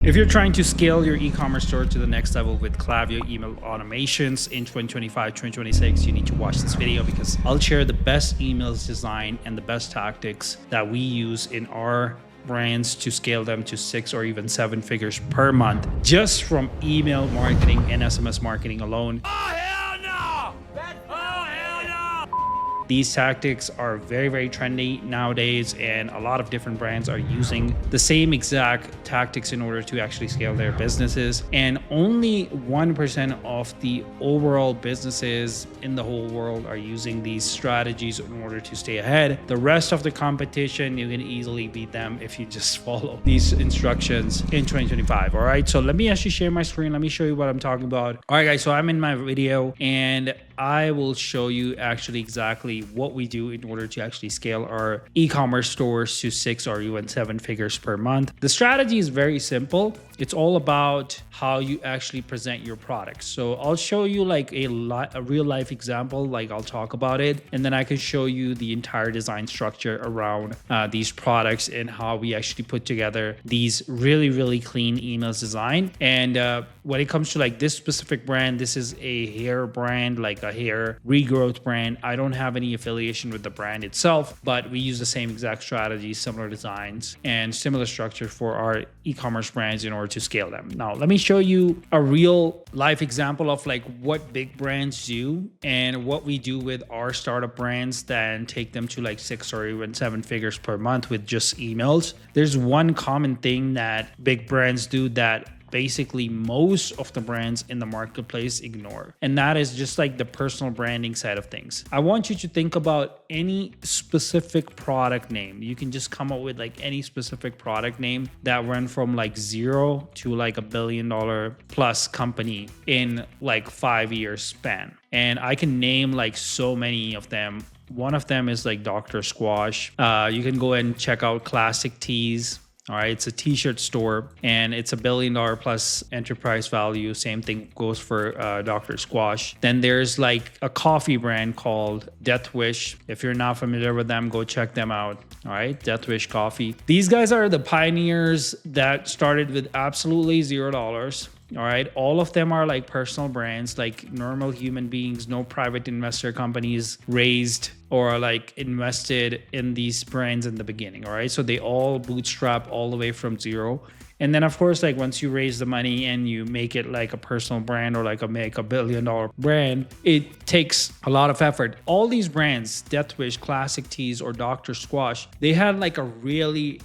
If you're trying to scale your e-commerce store to the next level with Klaviyo email automations in 2025, 2026, you need to watch this video because I'll share the best emails design and the best tactics that we use in our brands to scale them to 6 or even 7 figures per month just from email marketing and SMS marketing alone. These tactics are very trendy nowadays, and a lot of different brands are using the same exact tactics in order to actually scale their businesses. And only 1% of the overall businesses in the whole world are using these strategies in order to stay ahead. The rest of the competition, you can easily beat them if you just follow these instructions in 2025. All right, so let me actually share my screen. Let me show you what I'm talking about. All right, guys, so I'm in my video and I will show you actually exactly what we do in order to actually scale our e-commerce stores to 6 or even 7 figures per month. The strategy is very simple. It's all about how you actually present your products. So I'll show you like a real life example, like I'll talk about it, and then I can show you the entire design structure around these products and how we actually put together these really clean emails design. And when it comes to like this specific brand, this is a hair brand, like a hair regrowth brand. I don't have any affiliation with the brand itself, but we use the same exact strategy, similar designs, and similar structure for our e-commerce brands in order to scale them. Now, let me show you a real life example of like what big brands do and what we do with our startup brands, then take them to like 6 or even 7 figures per month with just emails. There's one common thing that big brands do that basically most of the brands in the marketplace ignore, and that is just like the personal branding side of things. I want you to think about any specific product name. You can just come up with like any specific product name that went from like 0 to like $1 billion plus company in like 5 years span. And I can name like so many of them. One of them is like Dr. Squash. You can go and check out Classic Tees. All right, it's a t-shirt store and it's $1 billion plus enterprise value. Same thing goes for Dr. Squash. Then there's like a coffee brand called Death Wish. If you're not familiar with them, go check them out. All right, Death Wish Coffee. These guys are the pioneers that started with absolutely $0. All right, all of them are like personal brands, like normal human beings. No private investor companies raised or like invested in these brands in the beginning. All right, so they all bootstrap all the way from 0. And then of course, like once you raise the money and you make it like a personal brand or like make $1 billion brand, it takes a lot of effort. All these brands, Death Wish, Classic Tees, or Dr. Squash, they had like a really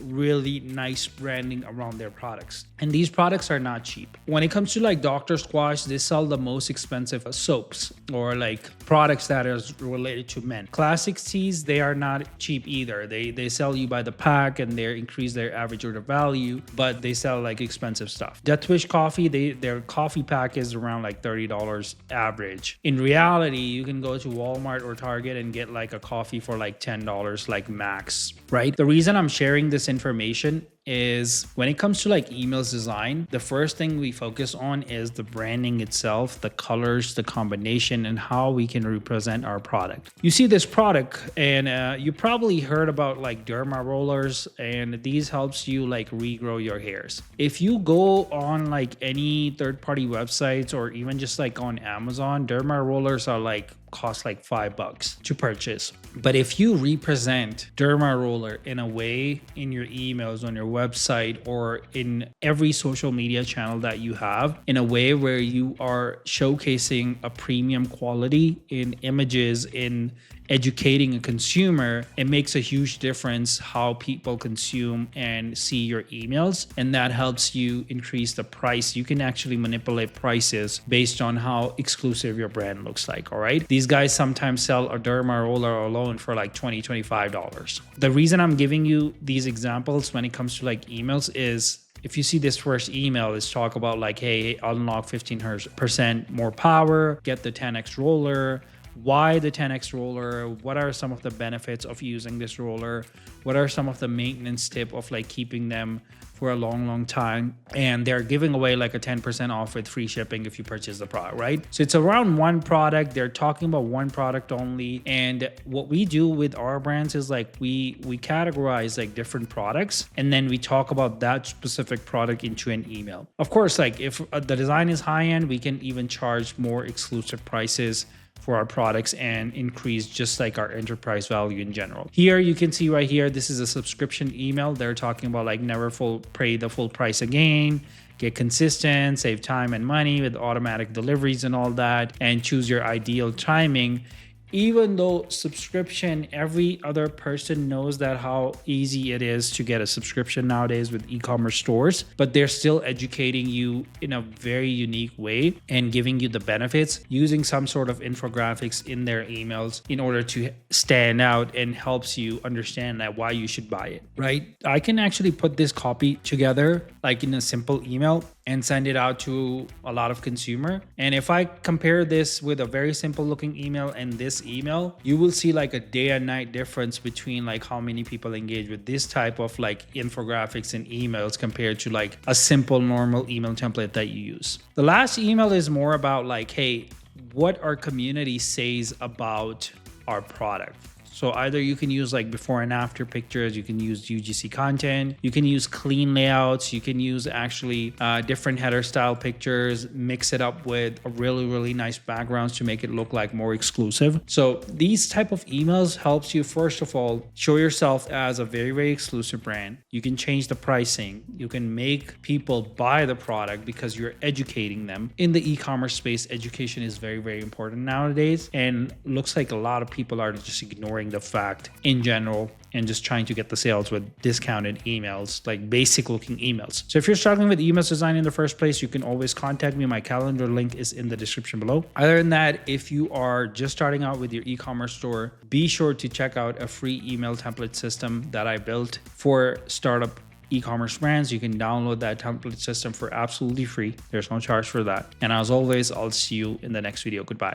nice branding around their products. And these products are not cheap. When it comes to like Dr. Squash, they sell the most expensive soaps or like products that is related to men. Classic Tees, they are not cheap either. They sell you by the pack and they increase their average order value, but they sell like expensive stuff. Death Wish Coffee, their coffee pack is around like $30 average. In reality, you can go to Walmart or Target and get like a coffee for like $10 like max, right? The reason I'm sharing this information is when it comes to like emails design, the first thing we focus on is the branding itself, the colors, the combination, and how we can represent our product. You see this product and you probably heard about like derma rollers, and these helps you like regrow your hairs. If you go on like any third-party websites or even just like on Amazon, derma rollers are like cost like $5 to purchase. But if you represent derma roller in a way in your emails, on your website, or in every social media channel that you have, in a way where you are showcasing a premium quality in images, in educating a consumer, it makes a huge difference how people consume and see your emails, and that helps you increase the price. You can actually manipulate prices based on how exclusive your brand looks like. All right, these guys sometimes sell a derma roller alone for like $20-$25. The reason I'm giving you these examples when it comes to like emails is, if you see this first email, it's talk about like, hey, unlock 15% more power, get the 10x roller, why the 10x roller, what are some of the benefits of using this roller, what are some of the maintenance tip of like keeping them for a long time. And they're giving away like a 10% off with free shipping if you purchase the product, right? So it's around one product. They're talking about one product only. And what we do with our brands is like we categorize like different products, and then we talk about that specific product into an email. Of course, like if the design is high end, we can even charge more exclusive prices for our products and increase just like our enterprise value in general. Here you can see right here, this is a subscription email. They're talking about like never pay the full price again, get consistent, save time and money with automatic deliveries and all that, and choose your ideal timing. Even though subscription, every other person knows that how easy it is to get a subscription nowadays with e-commerce stores, but they're still educating you in a very unique way and giving you the benefits using some sort of infographics in their emails in order to stand out and helps you understand that why you should buy it, right? I can actually put this copy together like in a simple email and send it out to a lot of consumer. And if I compare this with a very simple looking email and this email, you will see like a day and night difference between like how many people engage with this type of like infographics and emails compared to like a simple normal email template that you use. The last email is more about like, hey, what our community says about our product. So either you can use like before and after pictures, you can use UGC content, you can use clean layouts, you can use actually different header style pictures, mix it up with a really nice backgrounds to make it look like more exclusive. So these type of emails helps you, first of all, show yourself as a very exclusive brand. You can change the pricing. You can make people buy the product because you're educating them. In the e-commerce space, education is very important nowadays, and looks like a lot of people are just ignoring the fact in general and just trying to get the sales with discounted emails, like basic looking emails. So if you're struggling with email design in the first place, you can always contact me. My calendar link is in the description below. Other than that, if you are just starting out with your e-commerce store, be sure to check out a free email template system that I built for startup e-commerce brands. You can download that template system for absolutely free. There's no charge for that. And as always, I'll see you in the next video. Goodbye.